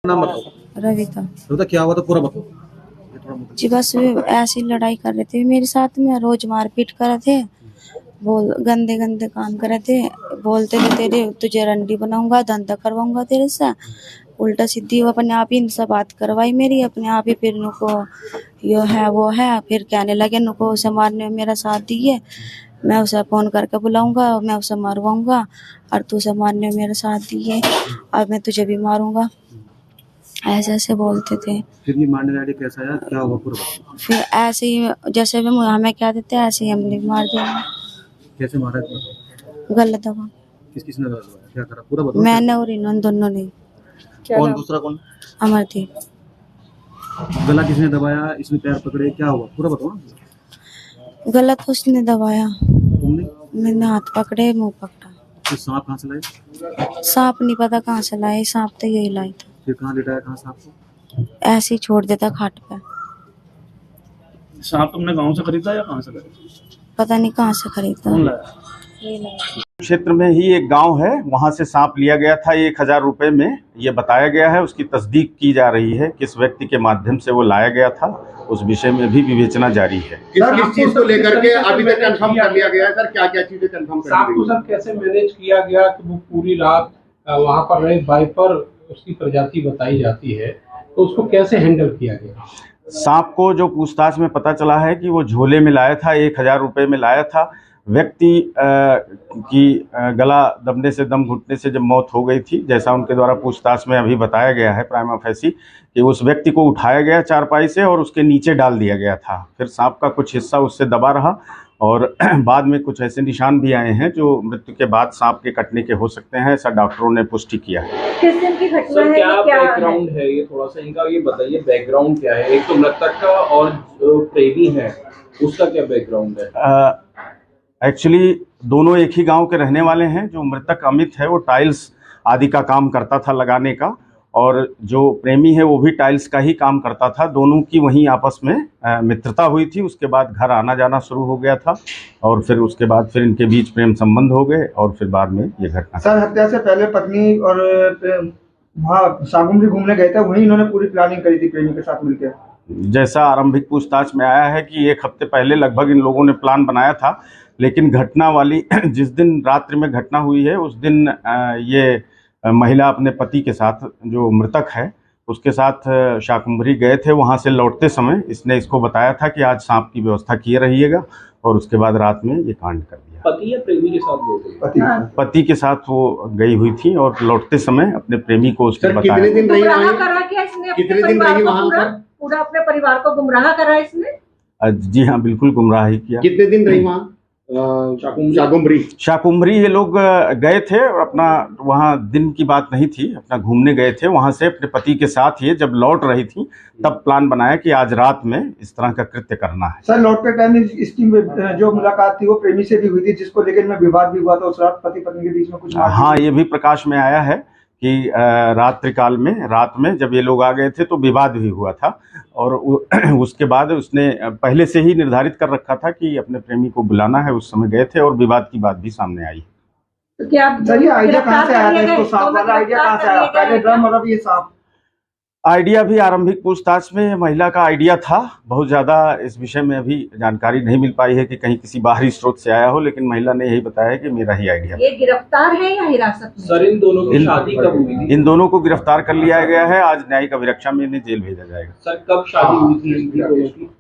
नाम बताओ। रविता। रविता, क्या हुआ था पूरा बताओ। ये थोड़ा मुझे जी बस ऐसी लड़ाई कर रहे थे मेरे साथ में, रोज मारपीट कर रहे थे, बोल गंदे गंदे काम कर रहे थे, बोलते थे तेरे तुझे रंडी बनाऊंगा, धंधा करवाऊंगा तेरे से। उल्टा सीधी वो अपने आप ही इनसे बात करवाई मेरी, अपने आप ही फिर नुको यो है वो है, फिर कहने लगे नुको उसे मारने में मेरा साथ दिए, मैं उसे फोन करके बुलाऊंगा, मैं उसे मारवाऊंगा और तू उसे मारने में मेरा साथ दिए, अब मैं तुझे भी मारूंगा, ऐसे ऐसे बोलते थे। फिर ये मारने वाले कैसा आया, क्या हुआ पूरा बताओ। फिर ऐसे ही जैसे भी हमें क्या देते हैं ऐसे ही हमने भी मार दिया। कैसे मारा है बताओ। गलत दबा किस किसने दबाया, क्या करा पूरा बताओ। मैंने और इन्होंने दोनों ने। कौन दूसरा कौन। अमरदीप। गला किसने दबाया, इसने पैर पकड़े, क्या हुआ पूरा बताओ ना। गलत उसने दबाया, तुमने। मैंने हाथ पकड़े, मुंह पकड़ा। फिर सांप कहाँ से लाए। सांप नहीं पता कहाँ से लाए, सांप तो यही लाई था, फिर कहाँ लिटाया, कहाँ सांप को। ऐसे ही छोड़ देता खाट पे। सांप तुमने गाँव से खरीदा या कहाँ से खरीदा। पता नहीं कहाँ से खरीदा। कौन लाया। ये लाया। क्षेत्र में ही एक गांव है, वहां से सांप लिया गया था 1000 रुपए में, ये बताया गया है। उसकी तस्दीक की जा रही है, किस व्यक्ति के माध्यम से वो लाया गया था, उस विषय में भी विवेचना जारी है। सर किस चीज को लेकर के अभी तक कंफर्म कर लिया गया है सर, क्या क्या चीजें कंफर्म कर सांप को सर कैसे मैनेज किया गया कि वो पूरी रात वहां पर रहे, वाइपर उसकी प्रजाति बताई जाती है, तो उसको कैसे हैंडल किया गया। सांप को जो पूछताछ में पता चला है कि वो झोले में लाया था, 1000 रुपए में लाया था। व्यक्ति की गला दबने से, दम घुटने से जब मौत हो गई थी, जैसा उनके द्वारा पूछताछ में अभी बताया गया है प्राइमा फेसी, कि उस व्यक्ति को उठाया गया चारपाई से और उसके नीचे डाल दिया गया था। फिर सांप का कुछ हिस्सा उससे दबा रहा और बाद में कुछ ऐसे निशान भी आए हैं जो मृत्यु के बाद सांप के कटने के हो सकते हैं, ऐसा डॉक्टरों ने पुष्टि किया है। किस दिन की घटना है, क्या क्या बैकग्राउंड है ये, थोड़ा सा इनका ये बताइए, बैकग्राउंड क्या है। एक तो मृतक का और जो प्रेमी है उसका क्या बैकग्राउंड है। एक्चुअली दोनों एक ही गांव के रहने वाले हैं। जो मृतक अमित है वो टाइल्स आदि का काम करता था लगाने का, और जो प्रेमी है वो भी टाइल्स का ही काम करता था। दोनों की वहीं आपस में मित्रता हुई थी, उसके बाद घर आना जाना शुरू हो गया था और फिर उसके बाद फिर इनके बीच प्रेम संबंध हो गए और फिर बाद में ये घटना। सर हत्या से पहले पत्नी और वहाँ सागुमरी घूमने गए थे, वहीं इन्होंने पूरी प्लानिंग करी थी प्रेमी के साथ मिलकर। जैसा आरंभिक पूछताछ में आया है कि 1 हफ्ते पहले लगभग इन लोगों ने प्लान बनाया था, लेकिन घटना वाली जिस दिन रात्रि में घटना हुई है उस दिन ये महिला अपने पति के साथ, जो मृतक है उसके साथ शाकुंभरी गए थे। वहां से लौटते समय इसने इसको बताया था कि आज सांप की व्यवस्था किए रहिएगा, और उसके बाद रात में ये कांड कर दिया। पति या प्रेमी के साथ गए थे। पति के साथ वो गई हुई थी और लौटते समय अपने प्रेमी को उसने बताया। कितने दिन रही गुमराह करा क्या इसने, कितने दिन रही वहां पर। पूरा अपने परिवार को गुमराह करा इसने। जी हाँ, बिल्कुल गुमराह ही किया। कितने दिन रही वहाँ शाकुंभरी ये लोग गए थे और अपना वहाँ दिन की बात नहीं थी, अपना घूमने गए थे। वहां से अपने पति के साथ ये जब लौट रही थी तब प्लान बनाया कि आज रात में इस तरह का कृत्य करना है। सर लौटते टाइम इसकी जो मुलाकात थी वो प्रेमी से भी हुई थी, जिसको लेकर में विवाद भी हुआ था उस रात, पति पत्नी के बीच में कुछ। हाँ, ये भी प्रकाश में आया है कि रात में जब ये लोग आ गए थे तो विवाद भी हुआ था, और उसके बाद उसने पहले से ही निर्धारित कर रखा था कि अपने प्रेमी को बुलाना है। उस समय गए थे और विवाद की बात भी सामने आई। तो क्या सर ये आइडिया कहाँ से आया था, इसको सांप वाला आइडिया कहाँ से आया, पहले ड्रम और अब ये सांप। आइडिया भी आरंभिक पूछताछ में महिला का आइडिया था। बहुत ज़्यादा इस विषय में अभी जानकारी नहीं मिल पाई है कि कहीं किसी बाहरी स्रोत से आया हो, लेकिन महिला ने यही बताया कि मेरा ही आइडिया। ये गिरफ्तार है या हिरासत में। सर इन दोनों की शादी कब हुई थी। इन दोनों को गिरफ्तार कर लिया गया है। आज न्यायिक अभिरक्षा में इन्हें जेल भेजा जाएगा। सर कब शादी हुई थी इन दोनों की।